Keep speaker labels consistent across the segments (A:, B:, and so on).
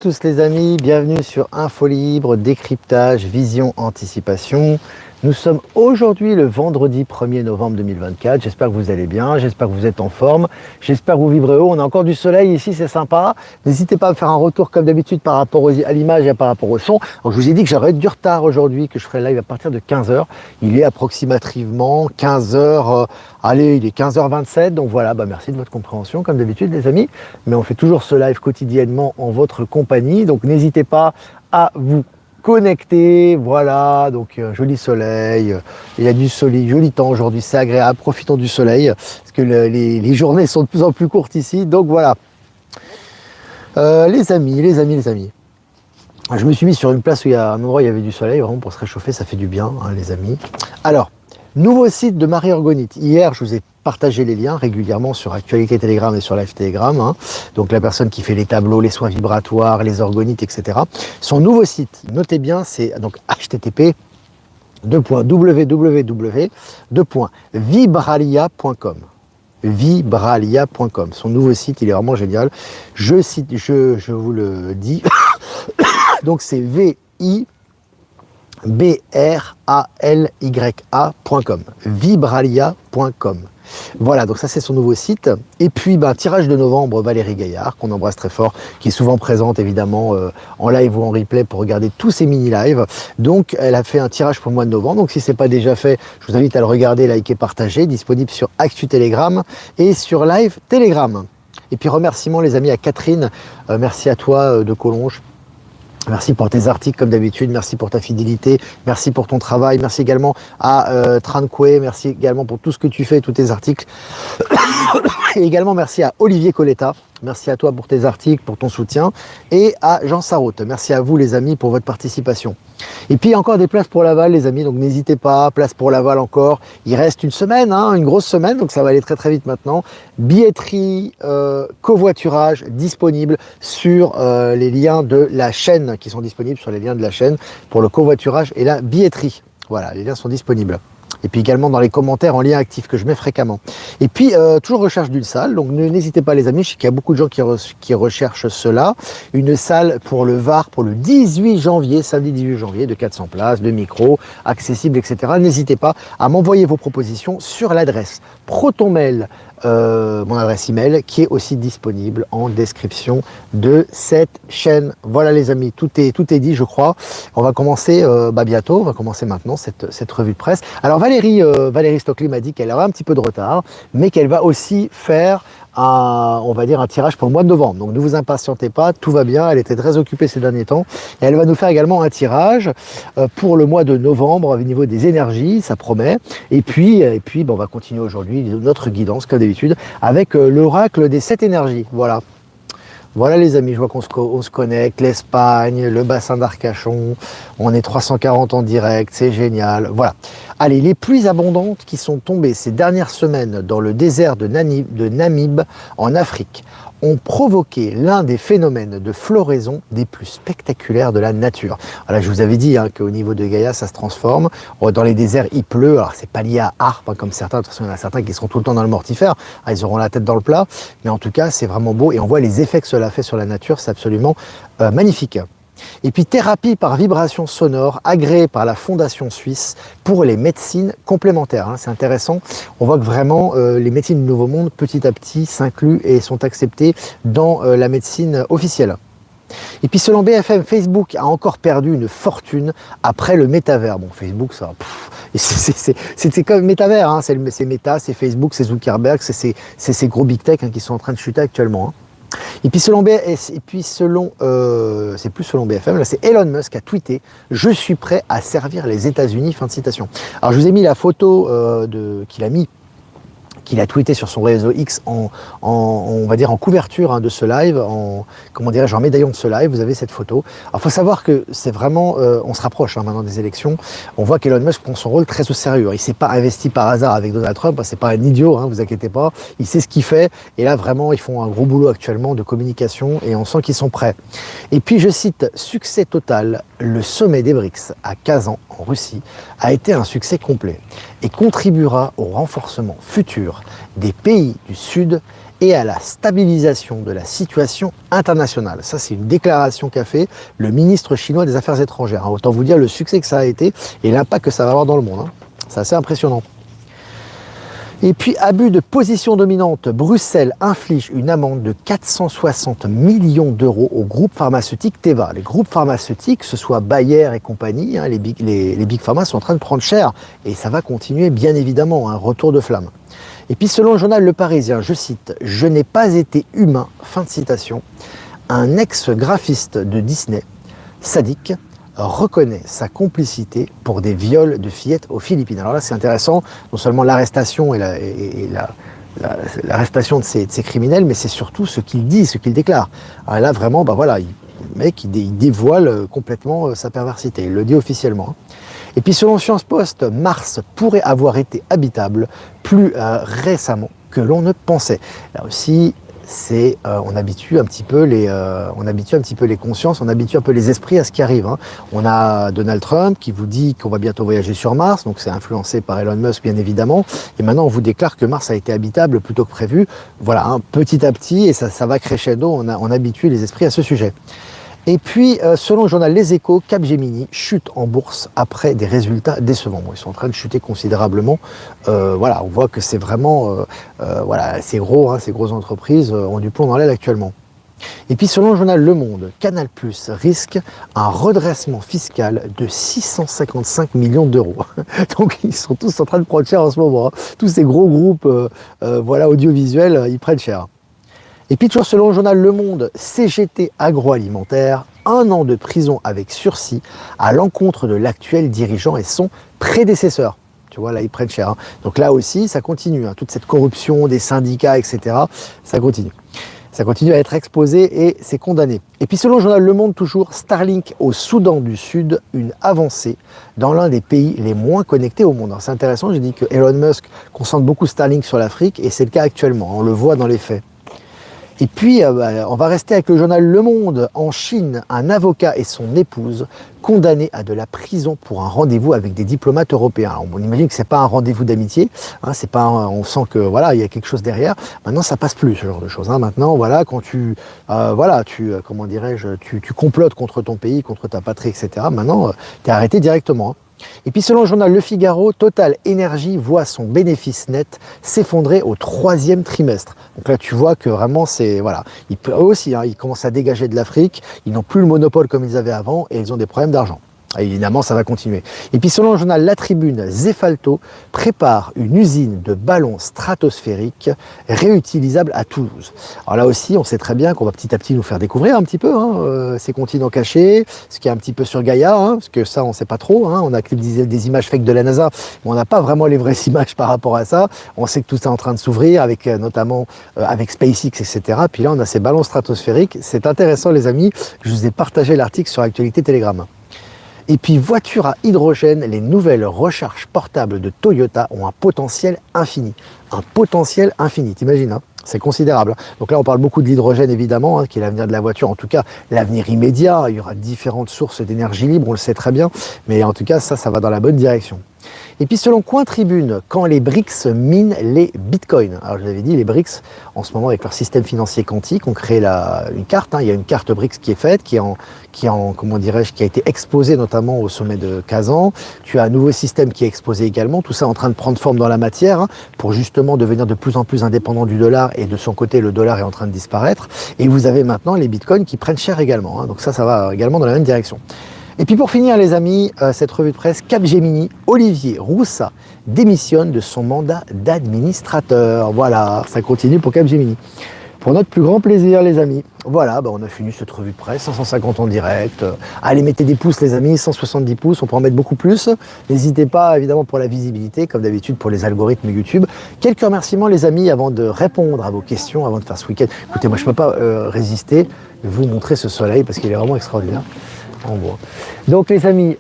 A: Tous les amis, bienvenue sur Info Libre, décryptage, vision, anticipation. Nous sommes aujourd'hui le vendredi 1er novembre 2024. J'espère que vous allez bien, j'espère que vous êtes en forme, j'espère que vous vibrez haut. On a encore du soleil ici, c'est sympa. N'hésitez pas à me faire un retour comme d'habitude par rapport à l'image et par rapport au son. Donc, je vous ai dit que j'aurais du retard aujourd'hui, que je ferai live à partir de 15h. Il est approximativement 15h, allez, il est 15h27. Donc voilà, merci de votre compréhension comme d'habitude les amis. Mais on fait toujours ce live quotidiennement en votre compagnie. Donc n'hésitez pas à vous connecté, voilà, donc joli soleil, il y a du soleil, joli temps aujourd'hui, c'est agréable, profitons du soleil, parce que les journées sont de plus en plus courtes ici, donc voilà. Les amis, je me suis mis sur une place où il y a un endroit où il y avait du soleil, vraiment pour se réchauffer, ça fait du bien, hein, les amis. Alors, nouveau site de Marie Orgonite. Hier, je vous ai partagé les liens régulièrement sur Actualité Telegram et sur Live Telegram. Hein. Donc la personne qui fait les tableaux, les soins vibratoires, les orgonites, etc. Son nouveau site, notez bien, c'est donc http://www.vibralia.com. Vibralia.com. Son nouveau site, il est vraiment génial. Je vous le dis. Donc c'est vibralya.com, vibralia.com. Voilà, donc ça c'est son nouveau site. Et puis, tirage de novembre, Valérie Gaillard, qu'on embrasse très fort, qui est souvent présente évidemment en live ou en replay pour regarder tous ces mini-lives. Donc, elle a fait un tirage pour le mois de novembre. Donc, si ce n'est pas déjà fait, je vous invite à le regarder, liker, partager. Disponible sur Actu Telegram et sur Live Telegram. Et puis, remerciements les amis à Catherine. Merci à toi de Collonges. Merci pour tes articles comme d'habitude, merci pour ta fidélité, merci pour ton travail, merci également à Tranqué, merci également pour tout ce que tu fais, tous tes articles. Et également merci à Olivier Coletta, merci à toi pour tes articles, pour ton soutien, et à Jean Sarraute. Merci à vous les amis pour votre participation. Et puis encore des places pour Laval les amis, donc n'hésitez pas, place pour Laval encore. Il reste une semaine, hein, une grosse semaine, donc ça va aller très très vite maintenant. Billetterie, covoiturage disponible sur les liens de la chaîne, qui sont disponibles sur les liens de la chaîne pour le covoiturage et la billetterie. Voilà, les liens sont disponibles. Et puis également dans les commentaires en lien actif que je mets fréquemment. Et puis toujours recherche d'une salle, donc n'hésitez pas les amis, je sais qu'il y a beaucoup de gens qui recherchent cela. Une salle pour le Var pour le 18 janvier, samedi 18 janvier, de 400 places, de micros, accessibles, etc. N'hésitez pas à m'envoyer vos propositions sur l'adresse protonmail, mon adresse email, qui est aussi disponible en description de cette chaîne. Voilà les amis, tout est dit je crois. On va commencer bientôt, on va commencer maintenant cette revue de presse. Alors Valérie Stockley m'a dit qu'elle aura un petit peu de retard, mais qu'elle va aussi faire on va dire un tirage pour le mois de novembre. Donc ne vous impatientez pas, tout va bien, elle était très occupée ces derniers temps. Et elle va nous faire également un tirage pour le mois de novembre au niveau des énergies, ça promet. Et puis on va continuer aujourd'hui notre guidance comme d'habitude avec l'oracle des 7 énergies. Voilà. Voilà les amis, je vois qu'on se connecte, l'Espagne, le bassin d'Arcachon, on est 340 en direct, c'est génial, voilà. Allez, les pluies abondantes qui sont tombées ces dernières semaines dans le désert de Namib en Afrique ont provoqué l'un des phénomènes de floraison des plus spectaculaires de la nature. Voilà, je vous avais dit qu'au niveau de Gaïa, ça se transforme. Dans les déserts, il pleut. Alors, c'est pas lié à Arp, comme certains. De toute façon, il y en a certains qui seront tout le temps dans le mortifère. Ils auront la tête dans le plat. Mais en tout cas, c'est vraiment beau. Et on voit les effets que cela fait sur la nature. C'est absolument magnifique. Et puis thérapie par vibration sonore agréée par la Fondation Suisse pour les médecines complémentaires. C'est intéressant, on voit que vraiment les médecines du Nouveau Monde petit à petit s'incluent et sont acceptées dans la médecine officielle. Et puis selon BFM, Facebook a encore perdu une fortune après le métavers. Bon, Facebook, ça, c'est comme métavers, c'est Meta, c'est Facebook, c'est Zuckerberg, c'est ces gros big tech qui sont en train de chuter actuellement. Et puis selon c'est plus selon BFM, là c'est Elon Musk qui a tweeté « Je suis prêt à servir les États-Unis », fin de citation. Alors je vous ai mis la photo qu'il a tweeté sur son réseau X on va dire en couverture de ce live, en médaillon de ce live, vous avez cette photo. Alors il faut savoir que c'est vraiment, on se rapproche maintenant des élections, on voit qu'Elon Musk prend son rôle très au sérieux. Il ne s'est pas investi par hasard avec Donald Trump, c'est pas un idiot, vous inquiétez pas, il sait ce qu'il fait, et là vraiment ils font un gros boulot actuellement de communication, et on sent qu'ils sont prêts. Et puis je cite, succès total, le sommet des BRICS à Kazan, en Russie, a été un succès complet, et contribuera au renforcement futur des pays du Sud et à la stabilisation de la situation internationale. Ça, c'est une déclaration qu'a fait le ministre chinois des Affaires étrangères. Autant vous dire le succès que ça a été et l'impact que ça va avoir dans le monde. C'est assez impressionnant. Et puis, abus de position dominante, Bruxelles inflige une amende de 460 millions d'euros au groupe pharmaceutique Teva. Les groupes pharmaceutiques, que ce soit Bayer et compagnie, les big pharma sont en train de prendre cher. Et ça va continuer, bien évidemment, un retour de flamme. Et puis, selon le journal Le Parisien, je cite, « Je n'ai pas été humain », fin de citation, un ex-graphiste de Disney, sadique, reconnaît sa complicité pour des viols de fillettes aux Philippines. Alors là, c'est intéressant, non seulement l'arrestation et l'arrestation de ces criminels, mais c'est surtout ce qu'il dit, ce qu'il déclare. Alors là, vraiment, le mec, il dévoile complètement sa perversité, il le dit officiellement. Et puis, selon Science Post, Mars pourrait avoir été habitable plus récemment que l'on ne pensait. Là aussi, on habitue un petit peu les consciences, on habitue un peu les esprits à ce qui arrive. On a Donald Trump qui vous dit qu'on va bientôt voyager sur Mars, donc c'est influencé par Elon Musk bien évidemment, et maintenant on vous déclare que Mars a été habitable plutôt que prévu. Voilà, petit à petit, et ça va crescendo, on habitue les esprits à ce sujet. Et puis, selon le journal Les Échos, Capgemini chute en bourse après des résultats décevants. Bon, ils sont en train de chuter considérablement. On voit que c'est vraiment, ces grosses entreprises ont du plomb dans l'aile actuellement. Et puis, selon le journal Le Monde, Canal+ risque un redressement fiscal de 655 millions d'euros. Donc, ils sont tous en train de prendre cher en ce moment. Tous ces gros groupes audiovisuels, ils prennent cher. Et puis toujours selon le journal Le Monde, CGT Agroalimentaire, 1 an de prison avec sursis à l'encontre de l'actuel dirigeant et son prédécesseur. Tu vois, là, ils prennent cher. Donc là aussi, ça continue. Toute cette corruption des syndicats, etc., ça continue. Ça continue à être exposé et c'est condamné. Et puis selon le journal Le Monde toujours, Starlink au Soudan du Sud, une avancée dans l'un des pays les moins connectés au monde. C'est intéressant, j'ai dit que Elon Musk concentre beaucoup Starlink sur l'Afrique et c'est le cas actuellement, on le voit dans les faits. Et puis, on va rester avec le journal Le Monde. En Chine, un avocat et son épouse condamnés à de la prison pour un rendez-vous avec des diplomates européens. Alors, on imagine que c'est pas un rendez-vous d'amitié, c'est pas on sent que voilà, il y a quelque chose derrière. Maintenant, ça passe plus ce genre de choses. Maintenant, voilà, quand tu complotes contre ton pays, contre ta patrie, etc. Maintenant, tu es arrêté directement. Et puis selon le journal Le Figaro, Total Énergie voit son bénéfice net s'effondrer au 3e trimestre. Donc là tu vois que vraiment eux aussi, ils commencent à dégager de l'Afrique, ils n'ont plus le monopole comme ils avaient avant et ils ont des problèmes d'argent. Évidemment, ça va continuer. Et puis selon le journal La Tribune, Zefalto prépare une usine de ballons stratosphériques réutilisables à Toulouse. Alors là aussi, on sait très bien qu'on va petit à petit nous faire découvrir un petit peu ces continents cachés, ce qui est un petit peu sur Gaïa, parce que ça, on ne sait pas trop. On a des images fake de la NASA, mais on n'a pas vraiment les vraies images par rapport à ça. On sait que tout ça est en train de s'ouvrir, notamment avec SpaceX, etc. Puis là, on a ces ballons stratosphériques. C'est intéressant, les amis. Je vous ai partagé l'article sur Actualité Telegram. Et puis, voitures à hydrogène, les nouvelles recharges portables de Toyota ont un potentiel infini. Un potentiel infini, t'imagines, c'est considérable. Donc là, on parle beaucoup de l'hydrogène, évidemment, qui est l'avenir de la voiture. En tout cas, l'avenir immédiat. Il y aura différentes sources d'énergie libre, on le sait très bien. Mais en tout cas, ça va dans la bonne direction. Et puis selon Coin Tribune, quand les BRICS minent les bitcoins. Alors je vous avais dit, les BRICS, en ce moment avec leur système financier quantique, ont créé une carte. Il y a une carte BRICS qui est faite, qui a été exposée notamment au sommet de Kazan. Tu as un nouveau système qui est exposé également. Tout ça est en train de prendre forme dans la matière pour justement devenir de plus en plus indépendant du dollar. Et de son côté, le dollar est en train de disparaître. Et vous avez maintenant les bitcoins qui prennent cher également. Donc ça va également dans la même direction. Et puis pour finir les amis, cette revue de presse, Capgemini, Olivier Roussat démissionne de son mandat d'administrateur. Voilà, ça continue pour Capgemini. Pour notre plus grand plaisir les amis. Voilà, on a fini cette revue de presse, 550 en direct. Allez, mettez des pouces les amis, 170 pouces, on peut en mettre beaucoup plus. N'hésitez pas évidemment pour la visibilité, comme d'habitude pour les algorithmes YouTube. Quelques remerciements les amis avant de répondre à vos questions, avant de faire ce week-end. Écoutez, moi je ne peux pas résister de vous montrer ce soleil parce qu'il est vraiment extraordinaire. En bois. Donc les amis,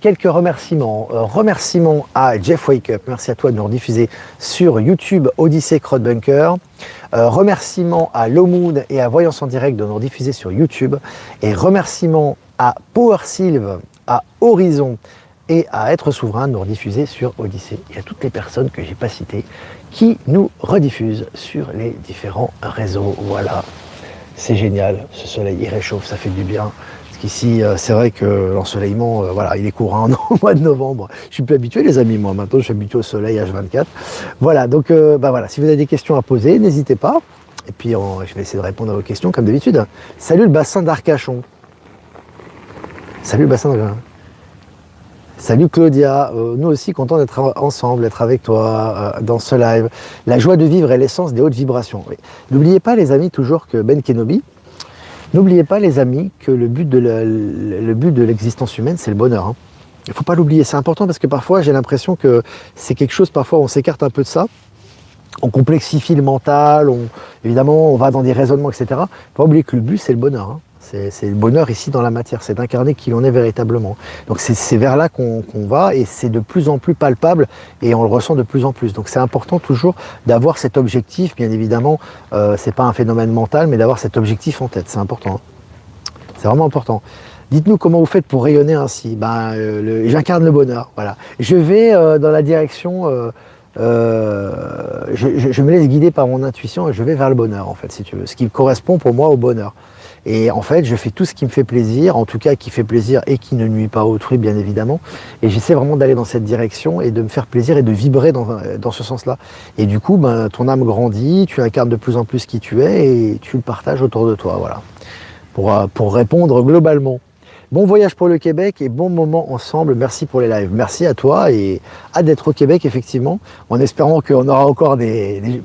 A: quelques remerciements. Remerciements à Jeff Wake Up, merci à toi de nous rediffuser sur YouTube Odyssey Crowd Bunker. Remerciements à Low Moon et à Voyance en Direct de nous rediffuser sur YouTube. Et remerciements à Power Sylve, à Horizon, et à Être souverain, nous rediffuser sur Odyssée. Il y a toutes les personnes que j'ai pas citées qui nous rediffusent sur les différents réseaux. Voilà, c'est génial, ce soleil il réchauffe, ça fait du bien. Parce qu'ici, c'est vrai que l'ensoleillement, voilà, il est courant au mois de novembre. Je suis plus habitué, les amis, moi. Maintenant, je suis habitué au soleil H24. Voilà, donc, voilà, si vous avez des questions à poser, n'hésitez pas. Et puis, je vais essayer de répondre à vos questions, comme d'habitude. Salut le bassin d'Arcachon. Salut le bassin d'Arcachon. Salut Claudia, nous aussi contents d'être ensemble, d'être avec toi dans ce live. La joie de vivre est l'essence des hautes vibrations. Oui. N'oubliez pas les amis toujours que Ben Kenobi, n'oubliez pas les amis que le but de l'existence humaine c'est le bonheur. Hein. Il ne faut pas l'oublier, c'est important parce que parfois j'ai l'impression que c'est quelque chose, parfois on s'écarte un peu de ça, on complexifie le mental, évidemment on va dans des raisonnements etc. Il ne faut pas oublier que le but c'est le bonheur. Hein. C'est le bonheur ici dans la matière, c'est d'incarner qui l'on est véritablement. Donc c'est vers là qu'on va et c'est de plus en plus palpable et on le ressent de plus en plus. Donc c'est important toujours d'avoir cet objectif, bien évidemment, c'est pas un phénomène mental, mais d'avoir cet objectif en tête, c'est important. Hein. C'est vraiment important. Dites-nous comment vous faites pour rayonner ainsi. J'incarne le bonheur, voilà. Je vais dans la direction, je me laisse guider par mon intuition et je vais vers le bonheur en fait, si tu veux. Ce qui correspond pour moi au bonheur. Et en fait, je fais tout ce qui me fait plaisir, en tout cas qui fait plaisir et qui ne nuit pas à autrui, bien évidemment. Et j'essaie vraiment d'aller dans cette direction et de me faire plaisir et de vibrer dans ce sens-là. Et du coup, ton âme grandit, tu incarnes de plus en plus qui tu es et tu le partages autour de toi. Voilà. Pour répondre globalement. Bon voyage pour le Québec et bon moment ensemble. Merci pour les lives. Merci à toi et hâte d'être au Québec, effectivement, en espérant qu'on aura encore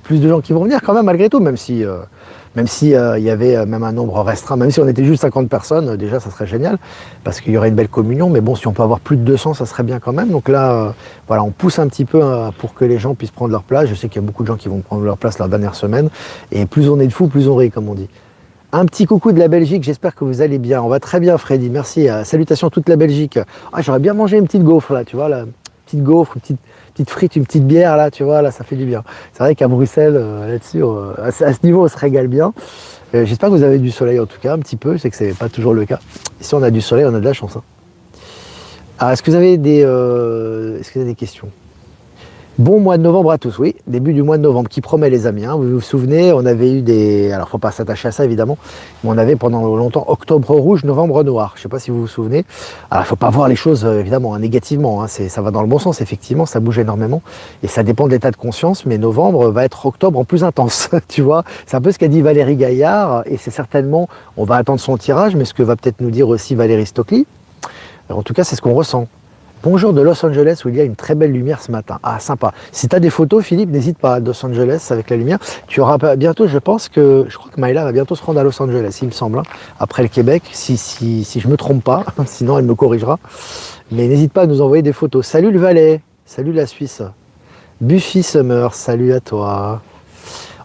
A: plus de gens qui vont venir quand même, malgré tout, même si il y avait même un nombre restreint, même si on était juste 50 personnes, déjà ça serait génial, parce qu'il y aurait une belle communion, mais bon, si on peut avoir plus de 200, ça serait bien quand même. Donc là, voilà, on pousse un petit peu pour que les gens puissent prendre leur place. Je sais qu'il y a beaucoup de gens qui vont prendre leur place la dernière semaine, et plus on est de fous, plus on rit, comme on dit. Un petit coucou de la Belgique, j'espère que vous allez bien. On va très bien, Freddy, merci. Salutations à toute la Belgique. Ah, j'aurais bien mangé une petite gaufre, là, tu vois, là. Petite gaufre, une petite frite, une petite bière, là, tu vois, là, ça fait du bien. C'est vrai qu'à Bruxelles, là-dessus, à ce niveau, on se régale bien. J'espère que vous avez du soleil, en tout cas, un petit peu. Je sais que c'est pas toujours le cas. Ici, on a du soleil, on a de la chance. Hein. Alors, est-ce que vous avez des questions? Bon mois de novembre à tous, oui, début du mois de novembre, qui promet les amis, hein. Vous vous souvenez, on avait eu alors faut pas s'attacher à ça évidemment, mais on avait pendant longtemps octobre rouge, novembre noir, je sais pas si vous vous souvenez. Alors il faut pas voir les choses évidemment négativement, hein. Ça va dans le bon sens effectivement, ça bouge énormément, et ça dépend de l'état de conscience, mais novembre va être octobre en plus intense, tu vois, c'est un peu ce qu'a dit Valérie Gaillard, et c'est certainement, on va attendre son tirage, mais ce que va peut-être nous dire aussi Valérie Stockley, en tout cas c'est ce qu'on ressent. Bonjour de Los Angeles où il y a une très belle lumière ce matin. Ah, sympa. Si tu as des photos, Philippe, n'hésite pas à Los Angeles avec la lumière. Tu auras bientôt, je crois que Maïla va bientôt se rendre à Los Angeles, il me semble, hein, après le Québec, si je me trompe pas, sinon elle me corrigera. Mais n'hésite pas à nous envoyer des photos. Salut le Valais, salut la Suisse. Buffy Summer, salut à toi.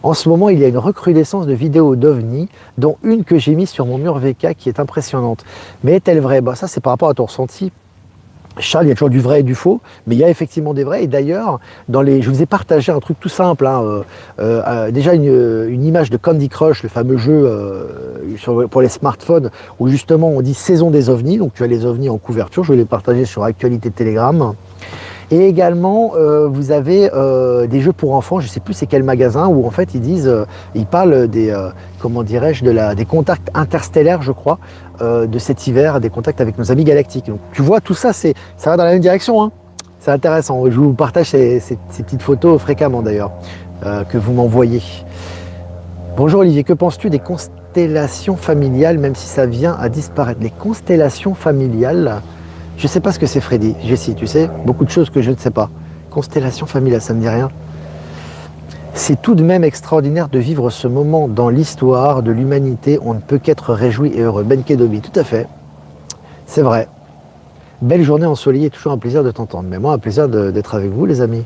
A: En ce moment, il y a une recrudescence de vidéos d'OVNI, dont une que j'ai mise sur mon mur VK qui est impressionnante. Mais est-elle vraie? Ça, c'est par rapport à ton ressenti. Charles, il y a toujours du vrai et du faux, mais il y a effectivement des vrais. Et d'ailleurs, je vous ai partagé un truc tout simple. Hein, déjà une image de Candy Crush, le fameux jeu pour les smartphones, où justement on dit saison des ovnis. Donc tu as les ovnis en couverture. Je l'ai partagé sur Actualité Telegram. Et également, vous avez des jeux pour enfants, je ne sais plus c'est quel magasin, où en fait ils parlent des, comment dirais-je, des contacts interstellaires, je crois, de cet hiver, des contacts avec nos amis galactiques. Donc tu vois, tout ça, ça va dans la même direction, hein. C'est intéressant. Je vous partage ces petites photos fréquemment d'ailleurs, que vous m'envoyez. Bonjour Olivier, que penses-tu des constellations familiales, même si ça vient à disparaître? Les constellations familiales, je ne sais pas ce que c'est Freddy, Jessie, tu sais, beaucoup de choses que je ne sais pas. Constellation familiale, ça ne me dit rien. C'est tout de même extraordinaire de vivre ce moment dans l'histoire de l'humanité. On ne peut qu'être réjoui et heureux. Ben Kedobi, tout à fait. C'est vrai. Belle journée ensoleillée, toujours un plaisir de t'entendre. Mais moi, un plaisir d'être avec vous, les amis.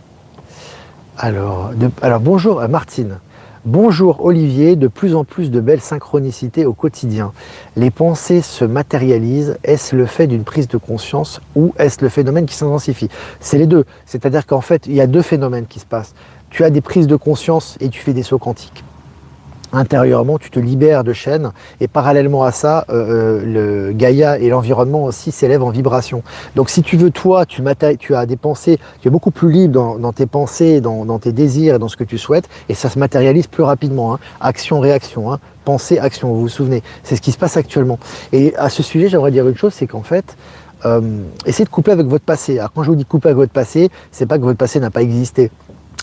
A: Alors bonjour Martine. Bonjour Olivier, de plus en plus de belles synchronicités au quotidien. Les pensées se matérialisent, est-ce le fait d'une prise de conscience ou est-ce le phénomène qui s'intensifie? C'est les deux, c'est-à-dire qu'en fait il y a deux phénomènes qui se passent. Tu as des prises de conscience et tu fais des sauts quantiques. intérieurement, tu te libères de chaînes et parallèlement à ça, le Gaïa et l'environnement aussi s'élèvent en vibration. Donc si tu veux, toi, tu as des pensées, tu es beaucoup plus libre dans tes pensées, dans tes désirs et dans ce que tu souhaites et ça se matérialise plus rapidement. Hein. Action, réaction, hein. Pensée, action, vous vous souvenez, c'est ce qui se passe actuellement. Et à ce sujet, j'aimerais dire une chose, c'est qu'en fait, essayez de couper avec votre passé. Alors quand je vous dis couper avec votre passé, c'est pas que votre passé n'a pas existé.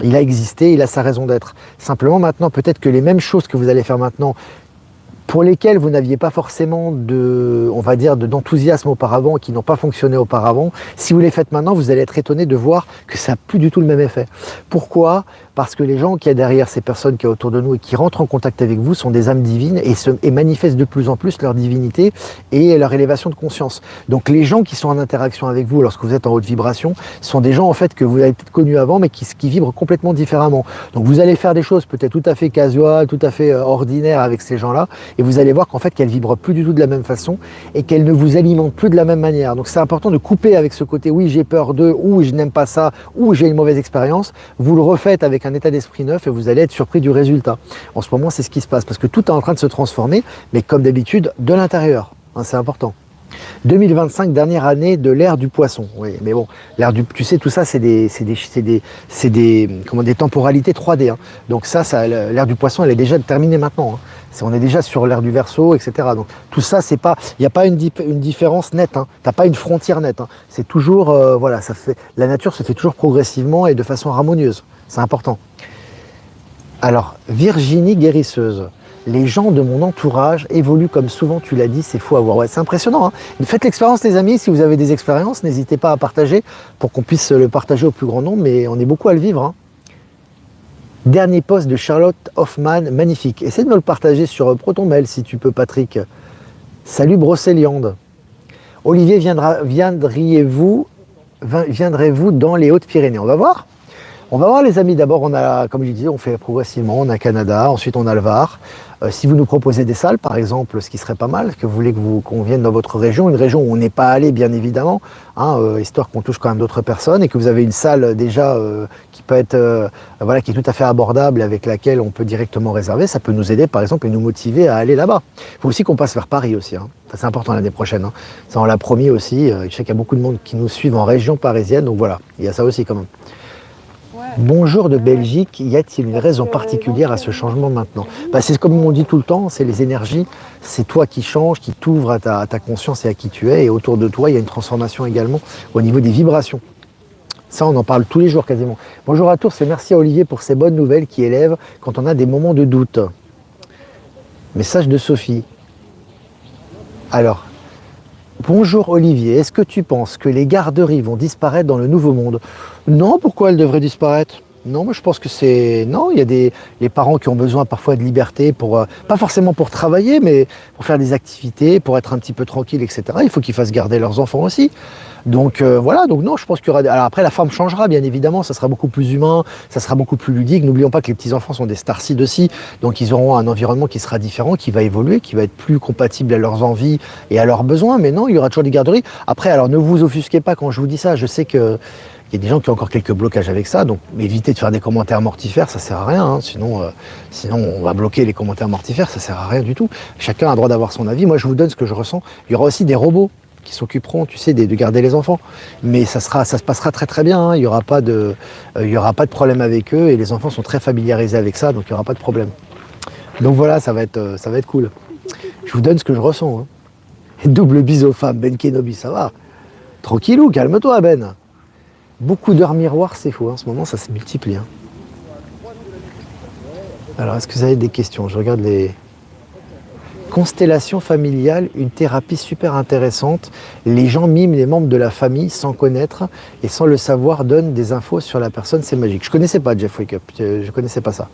A: Il a existé, il a sa raison d'être. Simplement maintenant, peut-être que les mêmes choses que vous allez faire maintenant, pour lesquelles vous n'aviez pas forcément on va dire, d'enthousiasme auparavant, qui n'ont pas fonctionné auparavant, si vous les faites maintenant, vous allez être étonné de voir que ça n'a plus du tout le même effet. Pourquoi ? Parce que les gens qui y a derrière ces personnes qui sont autour de nous et qui rentrent en contact avec vous sont des âmes divines et manifestent de plus en plus leur divinité et leur élévation de conscience. Donc les gens qui sont en interaction avec vous lorsque vous êtes en haute vibration sont des gens en fait que vous avez peut-être connus avant mais qui vibrent complètement différemment. Donc vous allez faire des choses peut-être tout à fait casuales, tout à fait ordinaires avec ces gens-là et vous allez voir qu'en fait qu'elles vibrent plus du tout de la même façon et qu'elles ne vous alimentent plus de la même manière. Donc c'est important de couper avec ce côté oui j'ai peur d'eux, ou je n'aime pas ça, ou j'ai une mauvaise expérience. Vous le refaites avec un état d'esprit neuf et vous allez être surpris du résultat. En ce moment c'est ce qui se passe parce que tout est en train de se transformer mais comme d'habitude de l'intérieur, hein, c'est important. 2025, dernière année de l'ère du poisson. Oui, mais bon, tu sais, tout ça, c'est des temporalités 3D. Hein. Donc l'ère du poisson, elle est déjà terminée maintenant. Hein. On est déjà sur l'ère du Verseau, etc. Donc tout ça, il n'y a pas une différence nette. Hein. T'as pas une frontière nette. Hein. C'est toujours, voilà, la nature se fait toujours progressivement et de façon harmonieuse. C'est important. Alors, Virginie guérisseuse. Les gens de mon entourage évoluent comme souvent tu l'as dit, c'est fou à voir. Ouais, c'est impressionnant. Hein. Faites l'expérience les amis, si vous avez des expériences, n'hésitez pas à partager pour qu'on puisse le partager au plus grand nombre, mais on est beaucoup à le vivre. Hein. Dernier post de Charlotte Hoffman, magnifique. Essaie de me le partager sur ProtonMail si tu peux Patrick. Salut Brocéliande. Olivier, viendrez-vous dans les Hautes-Pyrénées? On va voir. On va voir les amis, d'abord on a, comme je disais, on fait progressivement, on a Canada, ensuite on a le Var. Si vous nous proposez des salles, par exemple, ce qui serait pas mal, que vous voulez qu'on vienne dans votre région, une région où on n'est pas allé bien évidemment, hein, histoire qu'on touche quand même d'autres personnes, et que vous avez une salle déjà qui peut être, voilà, qui est tout à fait abordable, avec laquelle on peut directement réserver, ça peut nous aider par exemple et nous motiver à aller là-bas. Il faut aussi qu'on passe vers Paris aussi, hein. Ça c'est important l'année prochaine, hein. Ça on l'a promis aussi, je sais qu'il y a beaucoup de monde qui nous suivent en région parisienne, donc voilà, il y a ça aussi quand même. Bonjour de Belgique, y a-t-il une raison particulière à ce changement maintenant? C'est comme on dit tout le temps, c'est les énergies, c'est toi qui changes, qui t'ouvre à ta conscience et à qui tu es, et autour de toi il y a une transformation également au niveau des vibrations. Ça on en parle tous les jours quasiment. Bonjour à tous et merci à Olivier pour ces bonnes nouvelles qui élèvent quand on a des moments de doute. Message de Sophie. Alors, bonjour Olivier, est-ce que tu penses que les garderies vont disparaître dans le nouveau monde? Non, pourquoi elles devraient disparaître? Non, moi je pense que c'est... Non, il y a les parents qui ont besoin parfois de liberté, pas forcément pour travailler, mais pour faire des activités, pour être un petit peu tranquille, etc. Il faut qu'ils fassent garder leurs enfants aussi. Donc voilà, donc non, je pense qu'il y aura... Alors après, la forme changera, bien évidemment, ça sera beaucoup plus humain, ça sera beaucoup plus ludique. N'oublions pas que les petits-enfants sont des starseeds aussi, donc ils auront un environnement qui sera différent, qui va évoluer, qui va être plus compatible à leurs envies et à leurs besoins. Mais non, il y aura toujours des garderies. Après, alors ne vous offusquez pas quand je vous dis ça, je sais que il y a des gens qui ont encore quelques blocages avec ça, donc évitez de faire des commentaires mortifères, ça sert à rien, hein. Sinon on va bloquer les commentaires mortifères, ça sert à rien du tout. Chacun a le droit d'avoir son avis, moi je vous donne ce que je ressens. Il y aura aussi des robots qui s'occuperont, tu sais, de garder les enfants, mais ça se passera très très bien, hein. Il n'y aura pas de problème avec eux, et les enfants sont très familiarisés avec ça, donc il n'y aura pas de problème. Donc voilà, ça va être cool. Je vous donne ce que je ressens. Hein. Double bise aux femmes, Ben Kenobi, ça va. Tranquillou, calme-toi Ben. Beaucoup d'heures miroirs, c'est faux. En ce moment, ça se multiplie. Hein. Alors, est-ce que vous avez des questions? Je regarde les constellations familiales, une thérapie super intéressante. Les gens miment les membres de la famille sans connaître et sans le savoir donnent des infos sur la personne. C'est magique. Je ne connaissais pas Jeff Wake Up. Je ne connaissais pas ça.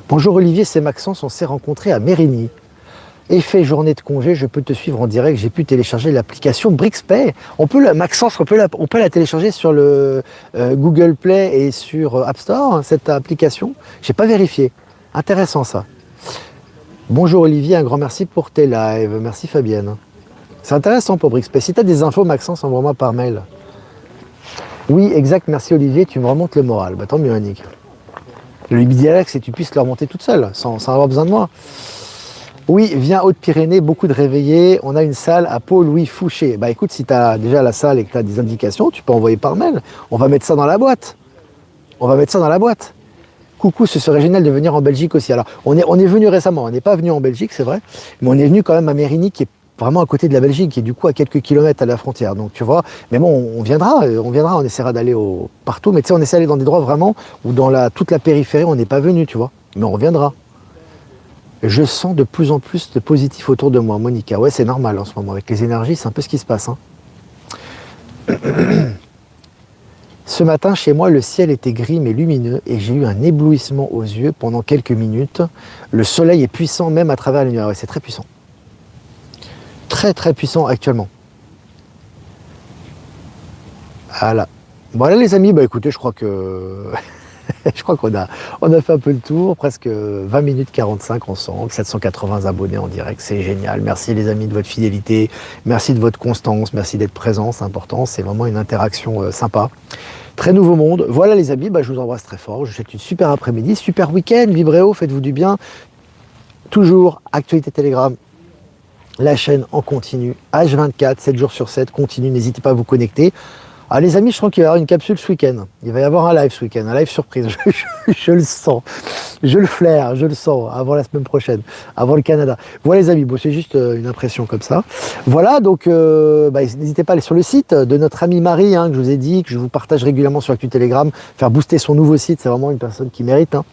A: Bonjour Olivier, c'est Maxence. On s'est rencontrés à Mérigny. Effet journée de congé, je peux te suivre en direct. J'ai pu télécharger l'application BrixPay. Maxence, on peut la télécharger sur le Google Play et sur App Store, hein, cette application. J'ai pas vérifié. Intéressant ça. Bonjour Olivier, un grand merci pour tes lives. Merci Fabienne. C'est intéressant pour BrixPay. Si tu as des infos, Maxence, envoie-moi par mail. Oui, exact. Merci Olivier, tu me remontes le moral. Bah, tant mieux, Annick. L'idéal, c'est que tu puisses le remonter toute seule, sans avoir besoin de moi. Oui, viens Haute-Pyrénées, beaucoup de réveillés. On a une salle à Pau-Louis Fouché. Bah écoute, si tu as déjà la salle et que tu as des indications, tu peux envoyer par mail. On va mettre ça dans la boîte. On va mettre ça dans la boîte. Coucou, ce serait génial de venir en Belgique aussi. Alors, on est venu récemment. On n'est pas venu en Belgique, c'est vrai. Mais on est venu quand même à Mérigny, qui est vraiment à côté de la Belgique, qui est du coup à quelques kilomètres à la frontière. Donc tu vois, mais bon, on viendra, on essaiera d'aller partout. Mais tu sais, on essaie d'aller dans des endroits vraiment où dans toute la périphérie, on n'est pas venu, tu vois. Mais on reviendra. Je sens de plus en plus de positif autour de moi, Monica. Ouais, c'est normal en ce moment. Avec les énergies, c'est un peu ce qui se passe. Hein. Ce matin, chez moi, le ciel était gris mais lumineux et j'ai eu un éblouissement aux yeux pendant quelques minutes. Le soleil est puissant même à travers les nuages. Ouais, c'est très puissant. Très très puissant actuellement. Voilà. Voilà les amis, bah écoutez, je crois que... Je crois qu'on a fait un peu le tour, presque 20 minutes 45 ensemble, 780 abonnés en direct, c'est génial. Merci les amis de votre fidélité, merci de votre constance, merci d'être présent, c'est important, c'est vraiment une interaction sympa. Très nouveau monde. Voilà les amis, bah, je vous embrasse très fort, je vous souhaite une super après-midi, super week-end, vibrez haut, faites-vous du bien. Toujours, actualité Telegram, la chaîne en continu, H24, 7 jours sur 7, continue, n'hésitez pas à vous connecter. Ah les amis, je crois qu'il va y avoir une capsule ce week-end. Il va y avoir un live ce week-end, un live surprise. Je le sens, je le flaire, je le sens, avant la semaine prochaine, avant le Canada. Voilà les amis, bon, c'est juste une impression comme ça. Voilà, donc n'hésitez pas à aller sur le site de notre amie Marie, hein, que je vous ai dit, que je vous partage régulièrement sur Actu Telegram, faire booster son nouveau site, c'est vraiment une personne qui mérite. Hein,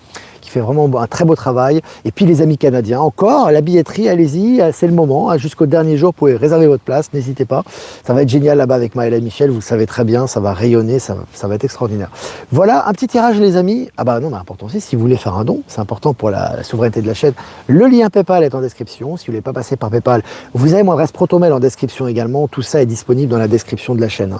A: qui fait vraiment un très beau travail. Et puis les amis canadiens, encore, la billetterie, allez-y, c'est le moment. Jusqu'au dernier jour, vous pouvez réserver votre place, n'hésitez pas. Ça va être génial là-bas avec Maëla et Michel, vous le savez très bien, ça va rayonner, ça va être extraordinaire. Voilà, un petit tirage les amis. Ah bah non, mais important aussi, si vous voulez faire un don, c'est important pour la souveraineté de la chaîne. Le lien PayPal est en description. Si vous ne voulez pas passer par PayPal, vous avez mon adresse Protomail en description également. Tout ça est disponible dans la description de la chaîne.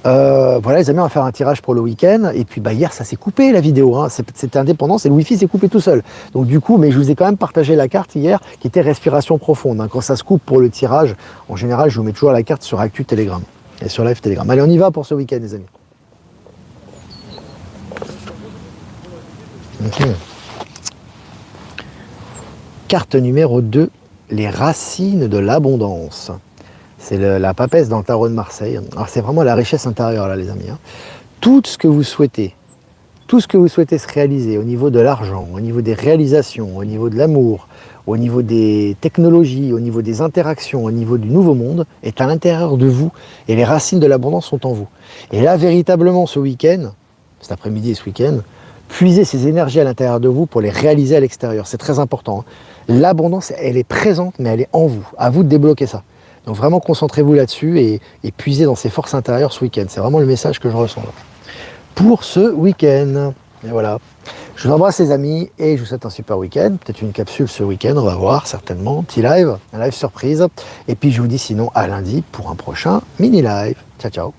A: Voilà les amis, on va faire un tirage pour le week-end. Et puis hier ça s'est coupé la vidéo, hein. C'était indépendant, c'est le wifi s'est coupé tout seul. Donc du coup, mais je vous ai quand même partagé la carte hier qui était respiration profonde. Hein. Quand ça se coupe pour le tirage, en général je vous mets toujours la carte sur Actu Telegram et sur Live Telegram. Allez, on y va pour ce week-end les amis. Carte numéro 2, les racines de l'abondance. C'est la papesse dans le tarot de Marseille. Alors c'est vraiment la richesse intérieure là les amis. Hein. Tout ce que vous souhaitez se réaliser au niveau de l'argent, au niveau des réalisations, au niveau de l'amour, au niveau des technologies, au niveau des interactions, au niveau du nouveau monde, est à l'intérieur de vous et les racines de l'abondance sont en vous. Et là véritablement ce week-end, cet après-midi et ce week-end, puisez ces énergies à l'intérieur de vous pour les réaliser à l'extérieur. C'est très important. Hein. L'abondance, elle est présente mais elle est en vous. À vous de débloquer ça. Donc vraiment concentrez-vous là-dessus et puisez dans ces forces intérieures ce week-end. C'est vraiment le message que je ressens là. Pour ce week-end. Et voilà. Je vous embrasse les amis et je vous souhaite un super week-end. Peut-être une capsule ce week-end, on va voir certainement. Petit live, un live surprise. Et puis je vous dis sinon à lundi pour un prochain mini live. Ciao ciao.